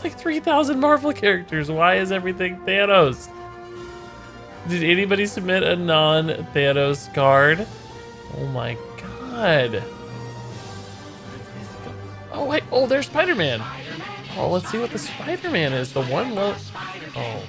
There's like 3,000 Marvel characters. Why is everything Thanos? Did anybody submit a non-Thanos card? Oh my god. Oh wait, oh there's Spider-Man. Oh, let's see what the Spider-Man is. The one low. Oh my god.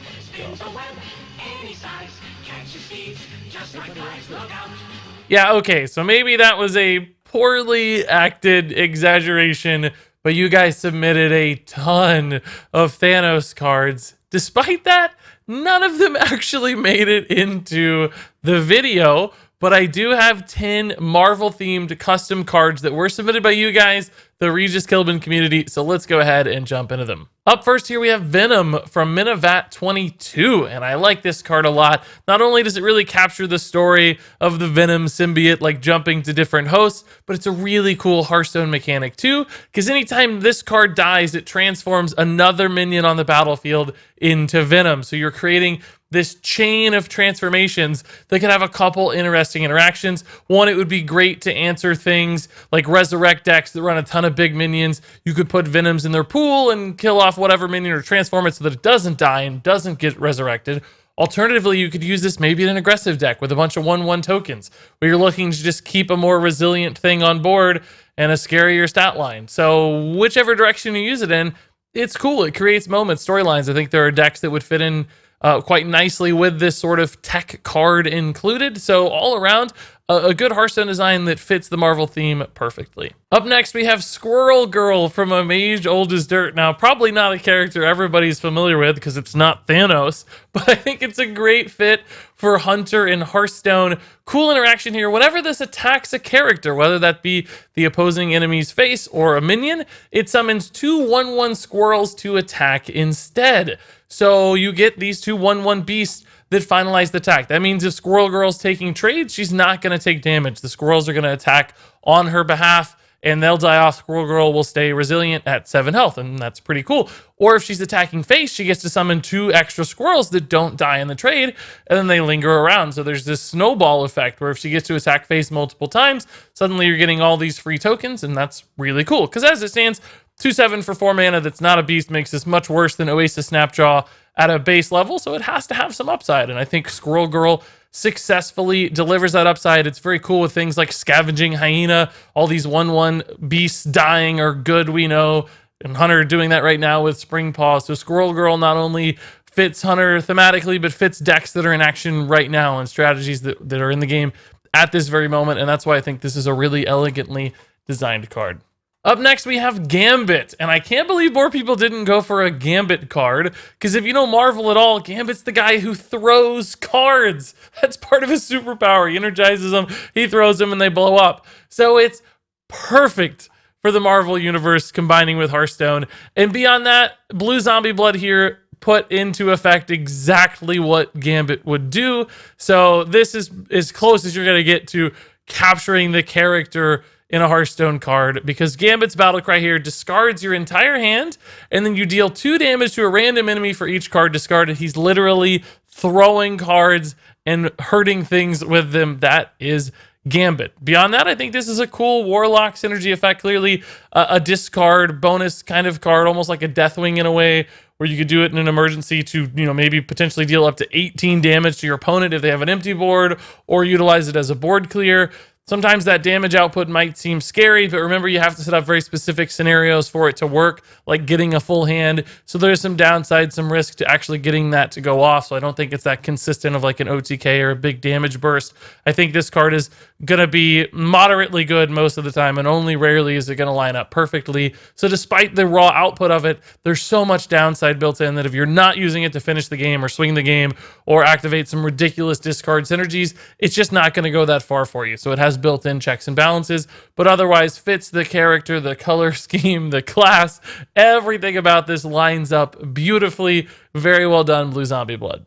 Yeah, okay, so maybe that was a poorly acted exaggeration, but you guys submitted a ton of Thanos cards. Despite that, none of them actually made it into the video, but I do have 10 Marvel-themed custom cards that were submitted by you guys, the RegisKillbin community, so let's go ahead and jump into them. Up first here we have Venom from Minivat22, and I like this card a lot. Not only does it really capture the story of the Venom symbiote, like jumping to different hosts, but it's a really cool Hearthstone mechanic too, because anytime this card dies, it transforms another minion on the battlefield into Venom. So you're creating this chain of transformations that could have a couple interesting interactions. One, it would be great to answer things like resurrect decks that run a ton of big minions. You could put Venoms in their pool and kill off whatever minion or transform it so that it doesn't die and doesn't get resurrected. Alternatively, you could use this maybe in an aggressive deck with a bunch of 1/1 tokens where you're looking to just keep a more resilient thing on board and a scarier stat line. So whichever direction you use it in, it's cool. It creates moments, storylines. I think there are decks that would fit in quite nicely with this sort of tech card included. So all around, a good Hearthstone design that fits the Marvel theme perfectly. Up next, we have Squirrel Girl from A Mage Old as Dirt. Now, probably not a character everybody's familiar with because it's not Thanos, but I think it's a great fit for Hunter in Hearthstone. Cool interaction here. Whenever this attacks a character, whether that be the opposing enemy's face or a minion, it summons 2 1/1 squirrels to attack instead. So you get these 2 1/1 beasts that finalize the attack. That means if Squirrel Girl's taking trades, she's not going to take damage. The squirrels are going to attack on her behalf, and they'll die off. Squirrel Girl will stay resilient at 7 health, and that's pretty cool. Or if she's attacking face, she gets to summon 2 extra squirrels that don't die in the trade, and then they linger around. So there's this snowball effect where if she gets to attack face multiple times, suddenly you're getting all these free tokens, and that's really cool. Because as it stands, 2/7 for 4 mana that's not a beast makes this much worse than Oasis Snapjaw at a base level, so it has to have some upside, and I think Squirrel Girl successfully delivers that upside. It's very cool with things like Scavenging Hyena. All these 1/1 beasts dying are good, we know, and Hunter doing that right now with Spring Paw. So Squirrel Girl not only fits Hunter thematically, but fits decks that are in action right now and strategies that are in the game at this very moment, and that's why I think this is a really elegantly designed card. Up next, we have Gambit, and I can't believe more people didn't go for a Gambit card, because if you know Marvel at all, Gambit's the guy who throws cards. That's part of his superpower. He energizes them, he throws them, and they blow up. So it's perfect for the Marvel universe combining with Hearthstone. And beyond that, Blue Zombie Blood here put into effect exactly what Gambit would do. So this is as close as you're going to get to capturing the character in a Hearthstone card, because Gambit's battlecry here discards your entire hand, and then you deal 2 damage to a random enemy for each card discarded. He's literally throwing cards and hurting things with them. That is Gambit. Beyond that, I think this is a cool Warlock synergy effect. Clearly a discard bonus kind of card, almost like a Deathwing in a way, where you could do it in an emergency to, maybe potentially deal up to 18 damage to your opponent if they have an empty board, or utilize it as a board clear. Sometimes that damage output might seem scary, but remember you have to set up very specific scenarios for it to work, like getting a full hand. So there's some downside, some risk to actually getting that to go off. So I don't think it's that consistent of like an OTK or a big damage burst. I think this card is going to be moderately good most of the time, and only rarely is it going to line up perfectly. So despite the raw output of it, there's so much downside built in that if you're not using it to finish the game or swing the game or activate some ridiculous discard synergies, it's just not going to go that far for you. So it has built-in checks and balances, but otherwise fits the character, the color scheme, the class. Everything about this lines up beautifully. Very well done, Blue Zombie Blood.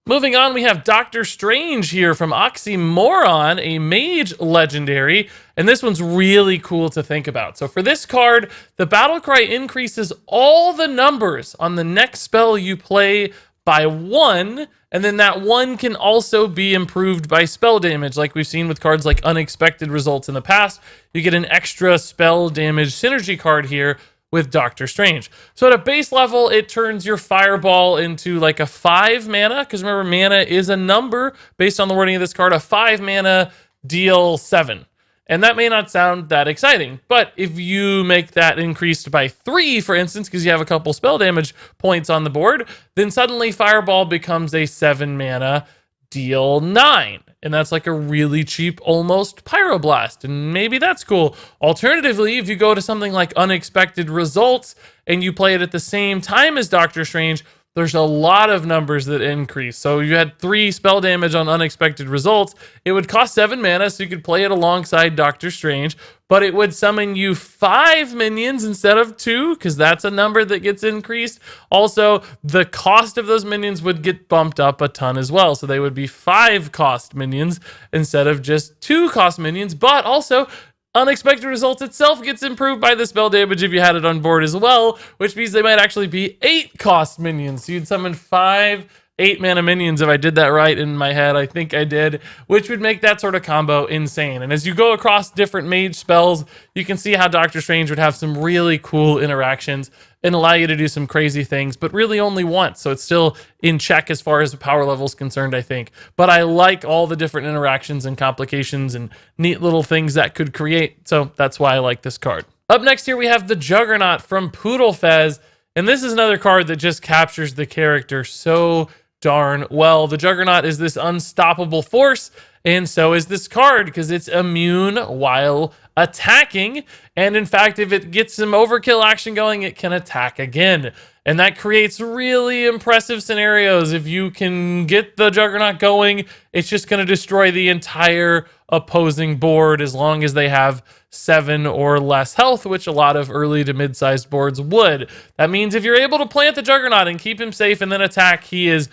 Moving on, we have Doctor Strange here from Oxymoron, a mage legendary, and this one's really cool to think about. So for this card, the battle cry increases all the numbers on the next spell you play by 1, and then that 1 can also be improved by spell damage, like we've seen with cards like Unexpected Results in the past. You get an extra spell damage synergy card here with Doctor Strange. So at a base level, it turns your fireball into like a 5 mana, because remember, mana is a number based on the wording of this card. A 5 mana, deal 7. And that may not sound that exciting, but if you make that increased by 3, for instance, because you have a couple spell damage points on the board, then suddenly Fireball becomes a 7 mana, deal 9. And that's like a really cheap, almost Pyroblast. And maybe that's cool. Alternatively, if you go to something like Unexpected Results and you play it at the same time as Doctor Strange, there's a lot of numbers that increase. So you had 3 spell damage on Unexpected Results. It would cost 7 mana, so you could play it alongside Doctor Strange, but it would summon you 5 minions instead of 2, because that's a number that gets increased. Also, the cost of those minions would get bumped up a ton as well. So they would be 5 cost minions instead of just 2 cost minions, but also Unexpected Results itself gets improved by the spell damage if you had it on board as well, which means they might actually be 8 cost minions. So you'd summon 5 8 mana minions if I did that right in my head. I think I did, which would make that sort of combo insane. And as you go across different mage spells, you can see how Doctor Strange would have some really cool interactions and allow you to do some crazy things, but really only once. So it's still in check as far as the power level is concerned, I think. But I like all the different interactions and complications and neat little things that could create. So that's why I like this card. Up next here, we have the Juggernaut from Poodlefez. And this is another card that just captures the character so darn well. The Juggernaut is this unstoppable force, and so is this card, because it's immune while attacking. And in fact, if it gets some overkill action going, it can attack again. And that creates really impressive scenarios. If you can get the Juggernaut going, it's just going to destroy the entire opposing board as long as they have 7 or less health, which a lot of early to mid-sized boards would. That means if you're able to plant the Juggernaut and keep him safe and then attack, he is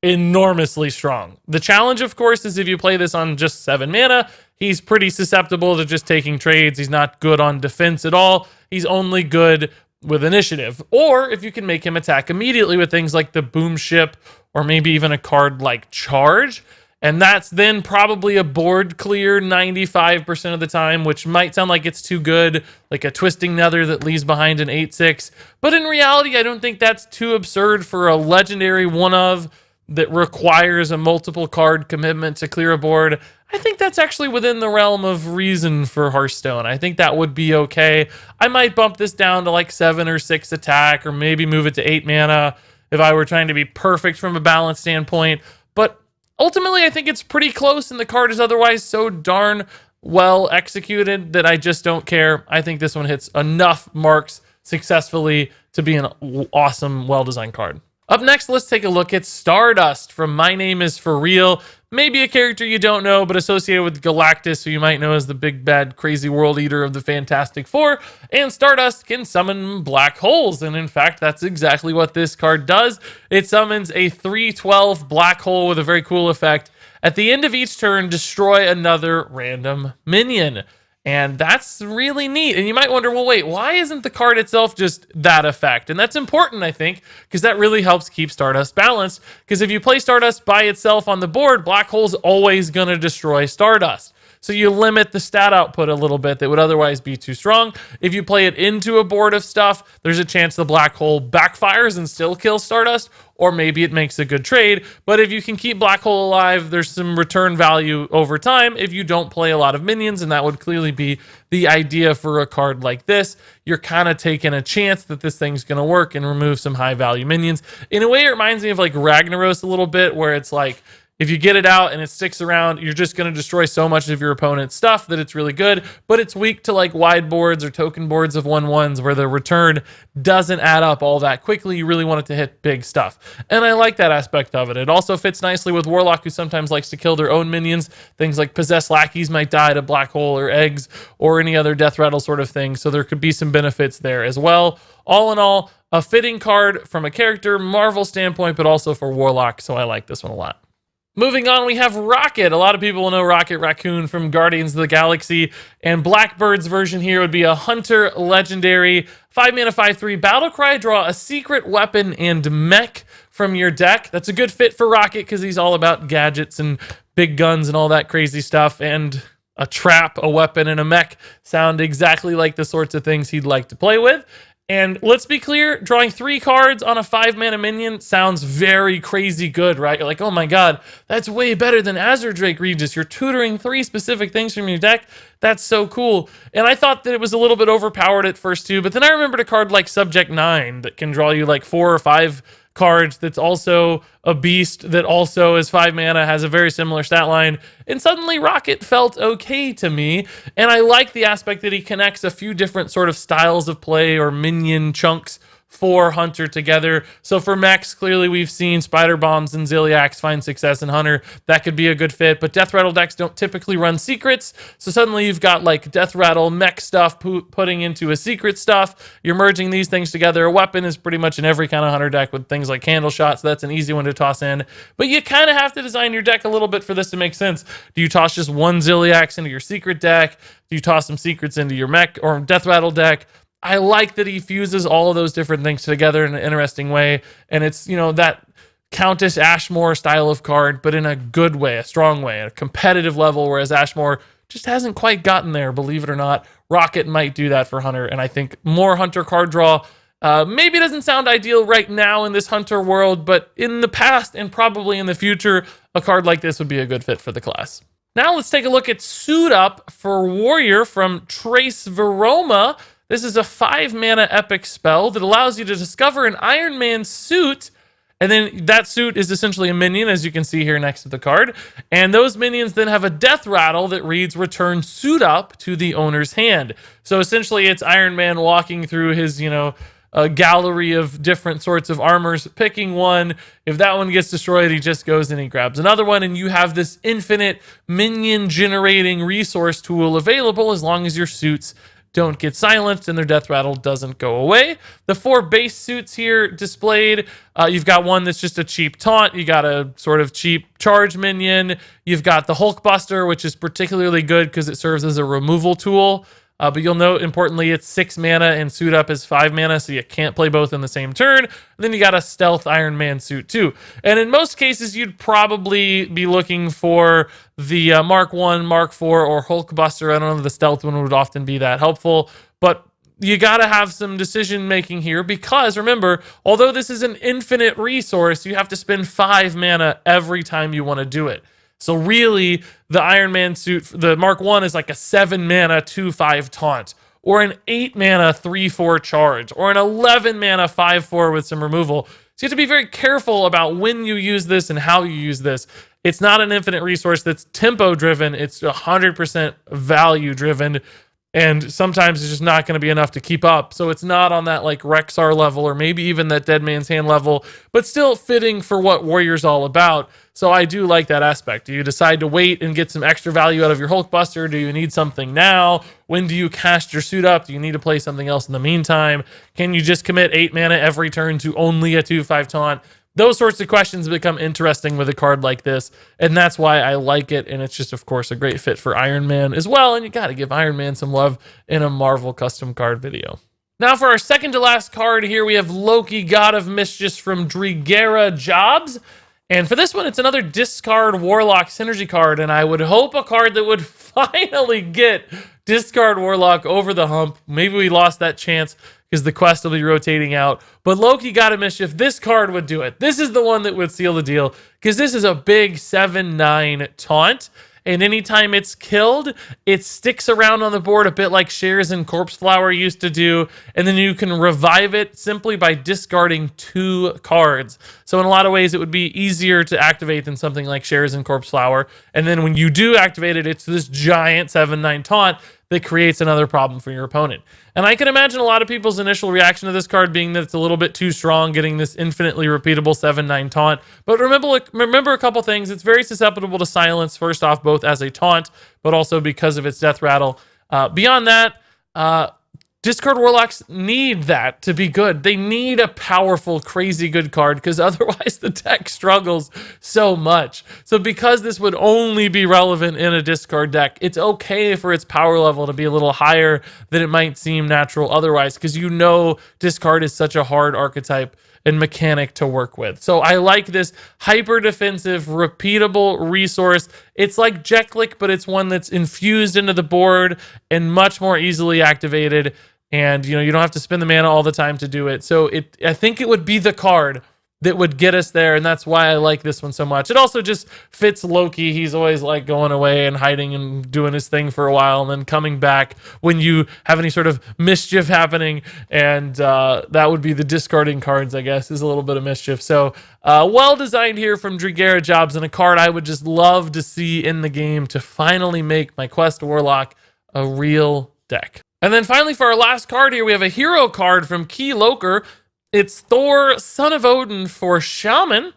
enormously strong. The challenge, of course, is if you play this on just 7 mana, he's pretty susceptible to just taking trades. He's not good on defense at all. He's only good with initiative. Or if you can make him attack immediately with things like the Boom Ship, or maybe even a card like Charge. And that's then probably a board clear 95% of the time, which might sound like it's too good, like a Twisting Nether that leaves behind an 8/6. But in reality, I don't think that's too absurd for a legendary one-of that requires a multiple card commitment to clear a board. I think that's actually within the realm of reason for Hearthstone. I think that would be okay. I might bump this down to like 7 or 6 attack, or maybe move it to 8 mana if I were trying to be perfect from a balance standpoint. But ultimately, I think it's pretty close, and the card is otherwise so darn well executed that I just don't care. I think this one hits enough marks successfully to be an awesome, well-designed card. Up next, let's take a look at Stardust from My Name Is For Real. Maybe a character you don't know, but associated with Galactus, who you might know as the big bad crazy world eater of the Fantastic Four. And Stardust can summon black holes, and in fact, that's exactly what this card does. It summons a 3/12 black hole with a very cool effect. At the end of each turn, destroy another random minion. And that's really neat. And you might wonder, well, wait, why isn't the card itself just that effect? And that's important, I think, because that really helps keep Stardust balanced. Because if you play Stardust by itself on the board, Black Hole's always going to destroy Stardust. So you limit the stat output a little bit that would otherwise be too strong. If you play it into a board of stuff, there's a chance the Black Hole backfires and still kills Stardust, or maybe it makes a good trade. But if you can keep Black Hole alive, there's some return value over time if you don't play a lot of minions, and that would clearly be the idea for a card like this. You're kind of taking a chance that this thing's going to work and remove some high value minions. In a way, it reminds me of like Ragnaros a little bit, where it's like, if you get it out and it sticks around, you're just going to destroy so much of your opponent's stuff that it's really good, but it's weak to like wide boards or token boards of 1/1s where the return doesn't add up all that quickly. You really want it to hit big stuff. And I like that aspect of it. It also fits nicely with Warlock, who sometimes likes to kill their own minions. Things like Possessed Lackeys might die to Black Hole or Eggs or any other Death Rattle sort of thing, so there could be some benefits there as well. All in all, a fitting card from a character Marvel standpoint, but also for Warlock, so I like this one a lot. Moving on, we have Rocket. A lot of people will know Rocket Raccoon from Guardians of the Galaxy, and Blackbird's version here would be a Hunter Legendary, 5 mana, 5/3 Battlecry. Draw a secret weapon and mech from your deck. That's a good fit for Rocket because he's all about gadgets and big guns and all that crazy stuff, and a trap, a weapon, and a mech sound exactly like the sorts of things he'd like to play with. And let's be clear, drawing 3 cards on a 5-mana minion sounds very crazy good, right? You're like, oh my god, that's way better than Azure Drake Regis. You're tutoring 3 specific things from your deck. That's so cool. And I thought that it was a little bit overpowered at first too, but then I remembered a card like Subject 9 that can draw you like 4 or 5 cards, that's also a beast, that also is 5 mana, has a very similar stat line, and suddenly Rocket felt okay to me. And I like the aspect that he connects a few different sort of styles of play or minion chunks for Hunter together. So for mechs, clearly we've seen Spider Bombs and Ziliax find success in Hunter. That could be a good fit, but Death Rattle decks don't typically run secrets. So suddenly you've got like Death Rattle mech stuff putting into a secret stuff. You're merging these things together. A weapon is pretty much in every kind of Hunter deck with things like Candle Shot, so that's an easy one to toss in. But you kind of have to design your deck a little bit for this to make sense. Do you toss just one Ziliax into your secret deck? Do you toss some secrets into your mech or Death Rattle deck? I like that he fuses all of those different things together in an interesting way. And it's, you know, that Countess Ashmore style of card, but in a good way, a strong way, at a competitive level, whereas Ashmore just hasn't quite gotten there, believe it or not. Rocket might do that for Hunter, and I think more Hunter card draw maybe doesn't sound ideal right now in this Hunter world, but in the past and probably in the future, a card like this would be a good fit for the class. Now let's take a look at Suit Up for Warrior from Trace Veroma. This is a 5-mana epic spell that allows you to discover an Iron Man suit, and then that suit is essentially a minion, as you can see here next to the card. And those minions then have a death rattle that reads, return suit up to the owner's hand. So essentially it's Iron Man walking through his, a gallery of different sorts of armors, picking one. If that one gets destroyed, he just goes and he grabs another one, and you have this infinite minion generating resource tool available as long as your suits don't get silenced and their death rattle doesn't go away. The 4 base suits here displayed, you've got one that's just a cheap taunt, you got a sort of cheap charge minion, you've got the Hulkbuster, which is particularly good because it serves as a removal tool. But you'll note, importantly, it's 6 mana and Suit Up is 5 mana, so you can't play both in the same turn. And then you got a Stealth Iron Man suit, too. And in most cases, you'd probably be looking for the Mark 1, Mark 4, or Hulkbuster. I don't know if the Stealth one would often be that helpful, but you got to have some decision making here because, remember, although this is an infinite resource, you have to spend 5 mana every time you want to do it. So really, the Iron Man suit, the Mark 1 is like a 7 mana 2/5 taunt, or an 8 mana 3/4 charge, or an 11 mana 5/4 with some removal. So you have to be very careful about when you use this and how you use this. It's not an infinite resource that's tempo driven, it's 100% value driven. And sometimes it's just not going to be enough to keep up. So it's not on that like Rexar level or maybe even that Dead Man's Hand level, but still fitting for what Warrior's all about. So I do like that aspect. Do you decide to wait and get some extra value out of your Hulkbuster? Do you need something now? When do you cast your suit up? Do you need to play something else in the meantime? Can you just commit 8 mana every turn to only a 2/5 taunt? Those sorts of questions become interesting with a card like this, and that's why I like it, and it's just, of course, a great fit for Iron Man as well, and you gotta give Iron Man some love in a Marvel custom card video. Now for our second to last card here, we have Loki, God of Mischief from Drigera Jobs. And for this one, it's another discard Warlock synergy card, and I would hope a card that would finally get discard Warlock over the hump. Maybe we lost that chance because the quest will be rotating out. But Loki, God of Mischief, this card would do it. This is the one that would seal the deal because this is a big 7/9 taunt. And anytime it's killed, it sticks around on the board a bit like Shares and Corpse Flower used to do. And then you can revive it simply by discarding 2 cards. So in a lot of ways, it would be easier to activate than something like Shares and Corpse Flower. And then when you do activate it, it's this giant 7/9 taunt that creates another problem for your opponent. And I can imagine a lot of people's initial reaction to this card being that it's a little bit too strong, getting this infinitely repeatable 7/9 taunt. But remember a couple things. It's very susceptible to silence, first off, both as a taunt, but also because of its death rattle. Beyond that, discard Warlocks need that to be good. They need a powerful, crazy good card because otherwise the deck struggles so much. So because this would only be relevant in a discard deck, it's okay for its power level to be a little higher than it might seem natural otherwise because you know discard is such a hard archetype and mechanic to work with. So I like this hyper defensive, repeatable resource. It's like Jeklik, but it's one that's infused into the board and much more easily activated. and you don't have to spend the mana all the time to do it. So I think it would be the card that would get us there, and that's why I like this one so much. It also just fits Loki. He's always like going away and hiding and doing his thing for a while, and then coming back when you have any sort of mischief happening, and that would be the discarding cards, I guess, is a little bit of mischief. So well designed here from Jobs, and a card I would just love to see in the game to finally make my Quest Warlock a real deck. And then finally, for our last card here, we have a hero card from Key Loker. It's Thor, Son of Odin for Shaman.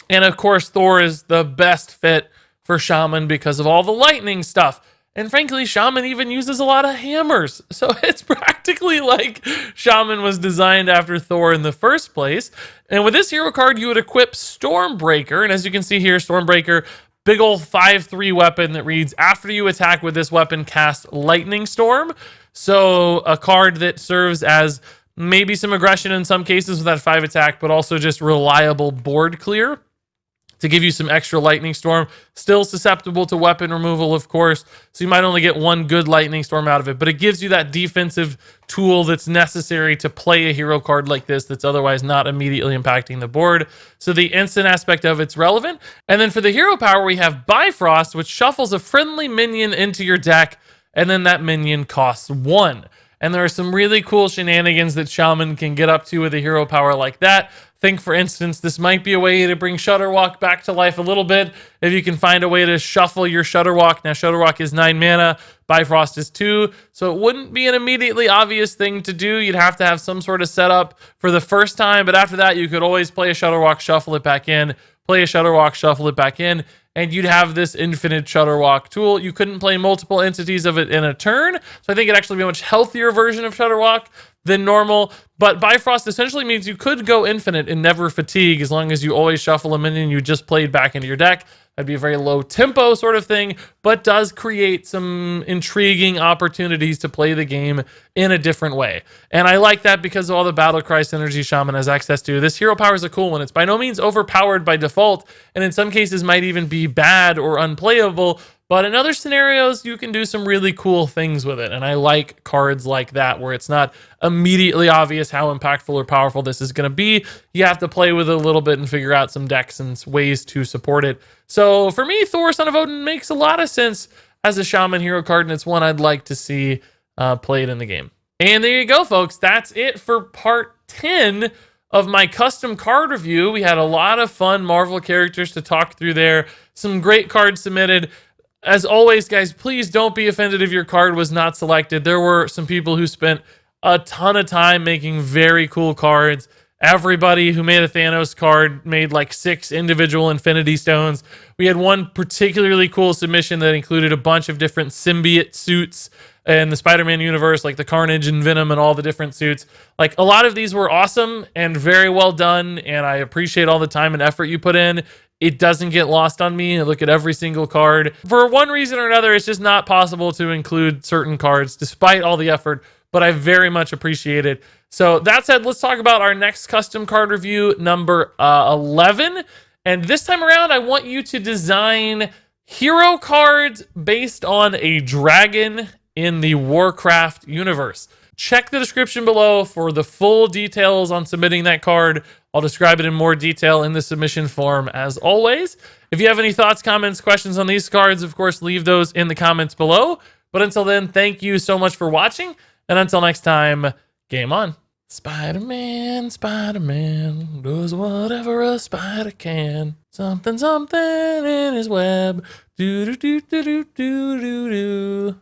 And of course, Thor is the best fit for Shaman because of all the lightning stuff. And frankly, Shaman even uses a lot of hammers. So it's practically like Shaman was designed after Thor in the first place. And with this hero card, you would equip Stormbreaker. And as you can see here, Stormbreaker, big old 5/3 weapon that reads, after you attack with this weapon, cast Lightning Storm. So a card that serves as maybe some aggression in some cases with that 5 attack, but also just reliable board clear to give you some extra Lightning Storm. Still susceptible to weapon removal, of course, so you might only get one good Lightning Storm out of it, but it gives you that defensive tool that's necessary to play a hero card like this that's otherwise not immediately impacting the board. So the instant aspect of it's relevant. And then for the hero power, we have Bifrost, which shuffles a friendly minion into your deck, and then that minion costs 1. And there are some really cool shenanigans that Shaman can get up to with a hero power like that. Think, for instance, this might be a way to bring Shudderwock back to life a little bit. If you can find a way to shuffle your Shudderwock. Now, Shudderwock is 9 mana. Bifrost is 2. So it wouldn't be an immediately obvious thing to do. You'd have to have some sort of setup for the first time. But after that, you could always play a Shudderwock, shuffle it back in. Play a Shudderwock, shuffle it back in. And you'd have this infinite Shudderwock tool. You couldn't play multiple entities of it in a turn. So I think it'd actually be a much healthier version of Shudderwock than normal. But Bifrost essentially means you could go infinite and never fatigue as long as you always shuffle a minion you just played back into your deck. That'd be a very low tempo sort of thing, but does create some intriguing opportunities to play the game in a different way. And I like that because of all the battle cry synergy Shaman has access to. This hero power is a cool one. It's by no means overpowered by default, and in some cases might even be bad or unplayable, but in other scenarios, you can do some really cool things with it. And I like cards like that, where it's not immediately obvious how impactful or powerful this is going to be. You have to play with it a little bit and figure out some decks and ways to support it. So for me, Thor, Son of Odin makes a lot of sense as a Shaman hero card, and it's one I'd like to see played in the game. And there you go, folks. That's it for part 10 of my custom card review. We had a lot of fun Marvel characters to talk through there. Some great cards submitted. As always, guys, please don't be offended if your card was not selected. There were some people who spent a ton of time making very cool cards. Everybody who made a Thanos card made like 6 individual Infinity Stones. We had one particularly cool submission that included a bunch of different symbiote suits in the Spider-Man universe, like the Carnage and Venom and all the different suits. Like, a lot of these were awesome and very well done, and I appreciate all the time and effort you put in. It doesn't get lost on me. I look at every single card. For one reason or another, it's just not possible to include certain cards despite all the effort, but I very much appreciate it. So that said, let's talk about our next custom card review, number 11. And this time around, I want you to design hero cards based on a dragon in the Warcraft universe. Check the description below for the full details on submitting that card. I'll describe it in more detail in the submission form as always. If you have any thoughts, comments, questions on these cards, of course, leave those in the comments below. But until then, thank you so much for watching. And until next time, game on. Spider-Man, Spider-Man, does whatever a spider can. Something, something in his web. Do do do do do do do do.